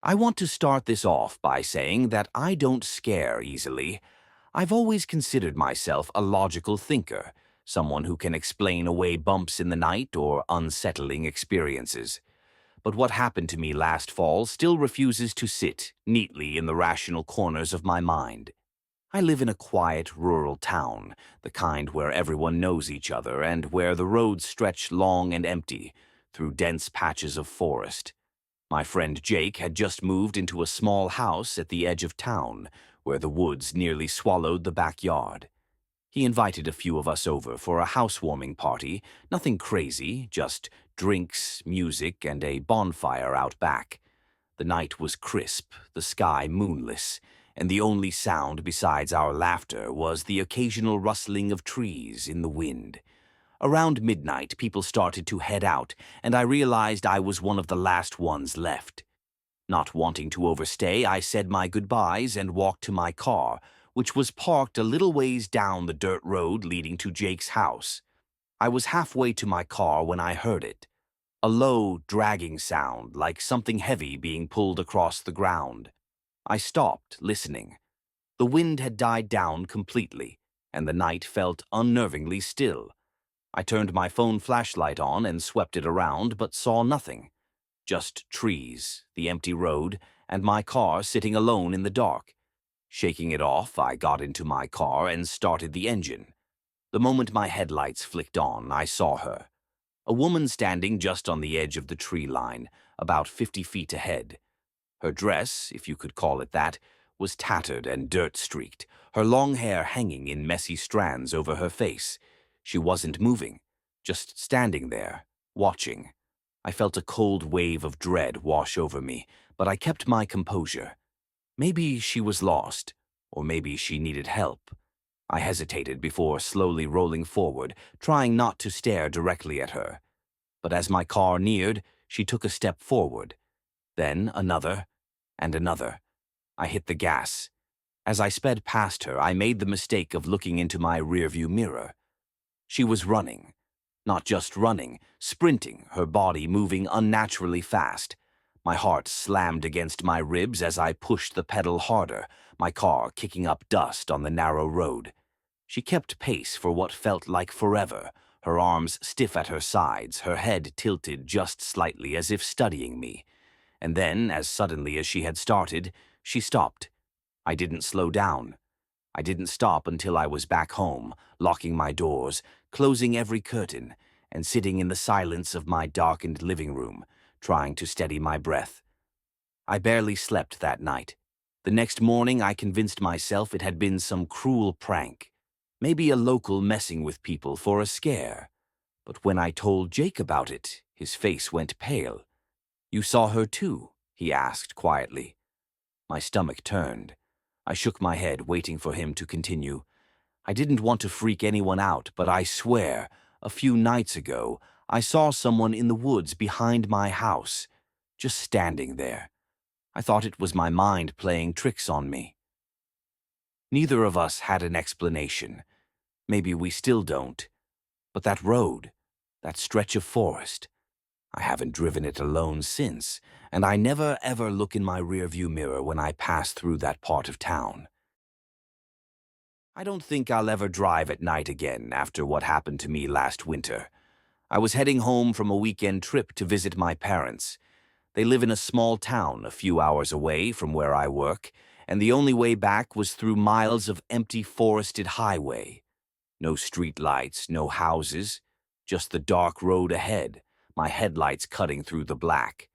I want to start this off by saying that I don't scare easily. I've always considered myself a logical thinker, someone who can explain away bumps in the night or unsettling experiences. But what happened to me last fall still refuses to sit neatly in the rational corners of my mind. I live in a quiet rural town, the kind where everyone knows each other and where the roads stretch long and empty through dense patches of forest. My friend Jake had just moved into a small house at the edge of town, where the woods nearly swallowed the backyard. He invited a few of us over for a housewarming party, nothing crazy, just drinks, music, and a bonfire out back. The night was crisp, the sky moonless, and the only sound besides our laughter was the occasional rustling of trees in the wind. Around midnight, people started to head out, and I realized I was one of the last ones left. Not wanting to overstay, I said my goodbyes and walked to my car, which was parked a little ways down the dirt road leading to Jake's house. I was halfway to my car when I heard it. A low, dragging sound, like something heavy being pulled across the ground. I stopped, listening. The wind had died down completely, and the night felt unnervingly still. I turned my phone flashlight on and swept it around, but saw nothing. Just trees, the empty road, and my car sitting alone in the dark. Shaking it off, I got into my car and started the engine. The moment my headlights flicked on, I saw her. A woman standing just on the edge of the tree line, about 50 feet ahead. Her dress, if you could call it that, was tattered and dirt-streaked, her long hair hanging in messy strands over her face. She wasn't moving, just standing there, watching. I felt a cold wave of dread wash over me, but I kept my composure. Maybe she was lost, or maybe she needed help. I hesitated before slowly rolling forward, trying not to stare directly at her. But as my car neared, she took a step forward. Then another, and another. I hit the gas. As I sped past her, I made the mistake of looking into my rearview mirror. She was running. Not just running, sprinting, her body moving unnaturally fast. My heart slammed against my ribs as I pushed the pedal harder, my car kicking up dust on the narrow road. She kept pace for what felt like forever, her arms stiff at her sides, her head tilted just slightly as if studying me. And then, as suddenly as she had started, she stopped. I didn't slow down. I didn't stop until I was back home, locking my doors, closing every curtain, and sitting in the silence of my darkened living room, trying to steady my breath. I barely slept that night. The next morning I convinced myself it had been some cruel prank, maybe a local messing with people for a scare. But when I told Jake about it, his face went pale. "You saw her too?" he asked quietly. My stomach turned. I shook my head, waiting for him to continue. I didn't want to freak anyone out, but I swear, a few nights ago, I saw someone in the woods behind my house, just standing there. I thought it was my mind playing tricks on me. Neither of us had an explanation. Maybe we still don't. But that road, that stretch of forest, I haven't driven it alone since, and I never ever look in my rearview mirror when I pass through that part of town. I don't think I'll ever drive at night again after what happened to me last winter. I was heading home from a weekend trip to visit my parents. They live in a small town a few hours away from where I work, and the only way back was through miles of empty forested highway. No street lights, no houses, just the dark road ahead, my headlights cutting through the black.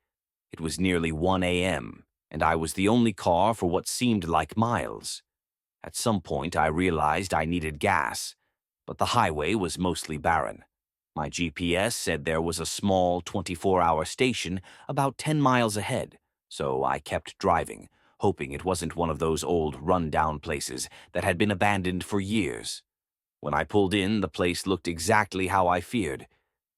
It was nearly 1 a.m., and I was the only car for what seemed like miles. At some point, I realized I needed gas, but the highway was mostly barren. My GPS said there was a small 24-hour station about 10 miles ahead, so I kept driving, hoping it wasn't one of those old run-down places that had been abandoned for years. When I pulled in, the place looked exactly how I feared.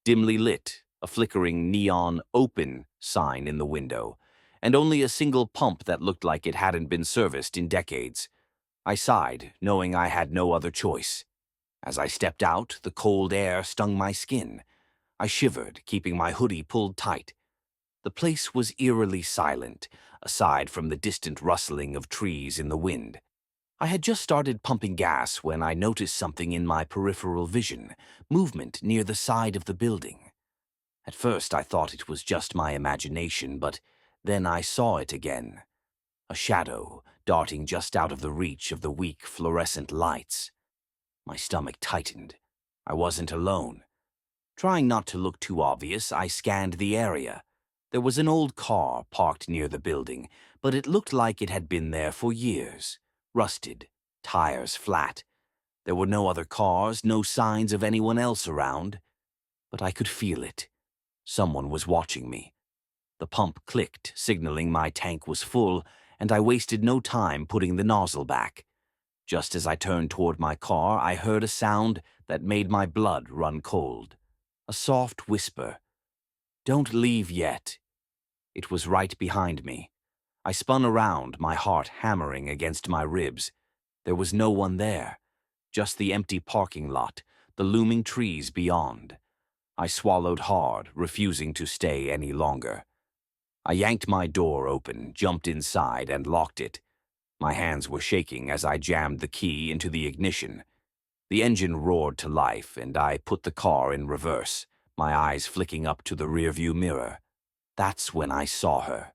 Dimly lit, a flickering neon "open" sign in the window, and only a single pump that looked like it hadn't been serviced in decades. I sighed, knowing I had no other choice. As I stepped out, the cold air stung my skin. I shivered, keeping my hoodie pulled tight. The place was eerily silent, aside from the distant rustling of trees in the wind. I had just started pumping gas when I noticed something in my peripheral vision, movement near the side of the building. At first I thought it was just my imagination, but then I saw it again. A shadow darting just out of the reach of the weak fluorescent lights. My stomach tightened. I wasn't alone. Trying not to look too obvious, I scanned the area. There was an old car parked near the building, but it looked like it had been there for years. Rusted, tires flat. There were no other cars, no signs of anyone else around. But I could feel it. Someone was watching me. The pump clicked, signaling my tank was full, and I wasted no time putting the nozzle back. Just as I turned toward my car, I heard a sound that made my blood run cold. A soft whisper. "Don't leave yet." It was right behind me. I spun around, my heart hammering against my ribs. There was no one there. Just the empty parking lot, the looming trees beyond. I swallowed hard, refusing to stay any longer. I yanked my door open, jumped inside, and locked it. My hands were shaking as I jammed the key into the ignition. The engine roared to life, and I put the car in reverse, my eyes flicking up to the rearview mirror. That's when I saw her.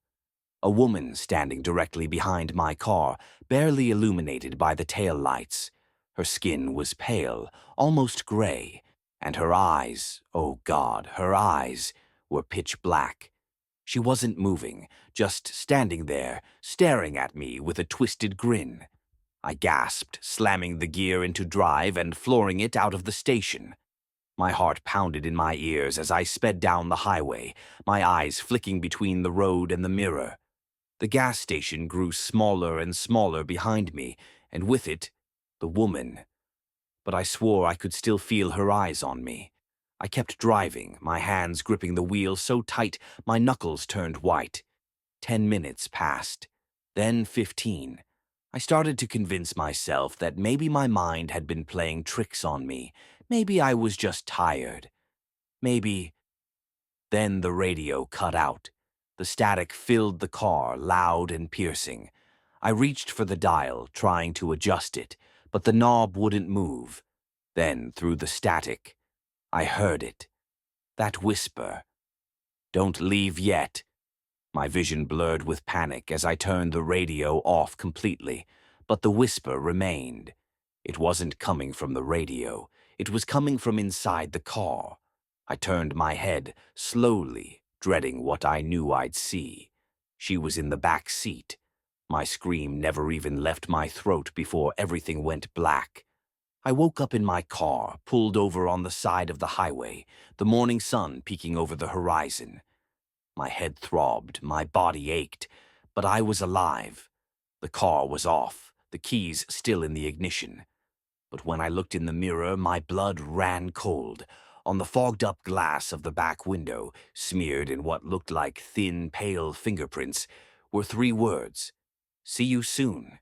A woman standing directly behind my car, barely illuminated by the tail lights. Her skin was pale, almost gray, and her eyes, oh God, her eyes, were pitch black. She wasn't moving, just standing there, staring at me with a twisted grin. I gasped, slamming the gear into drive and flooring it out of the station. My heart pounded in my ears as I sped down the highway, my eyes flicking between the road and the mirror. The gas station grew smaller and smaller behind me, and with it, the woman. But I swore I could still feel her eyes on me. I kept driving, my hands gripping the wheel so tight my knuckles turned white. 10 minutes passed, then 15. I started to convince myself that maybe my mind had been playing tricks on me. Maybe I was just tired. Maybe. Then the radio cut out. The static filled the car, loud and piercing. I reached for the dial, trying to adjust it, but the knob wouldn't move. Then, through the static, I heard it. That whisper. "Don't leave yet." My vision blurred with panic as I turned the radio off completely, but the whisper remained. It wasn't coming from the radio. It was coming from inside the car. I turned my head, slowly, dreading what I knew I'd see. She was in the back seat. My scream never even left my throat before everything went black. I woke up in my car, pulled over on the side of the highway, the morning sun peeking over the horizon. My head throbbed, my body ached, but I was alive. The car was off, the keys still in the ignition. But when I looked in the mirror, my blood ran cold. On the fogged-up glass of the back window, smeared in what looked like thin, pale fingerprints, were 3 words. "See you soon."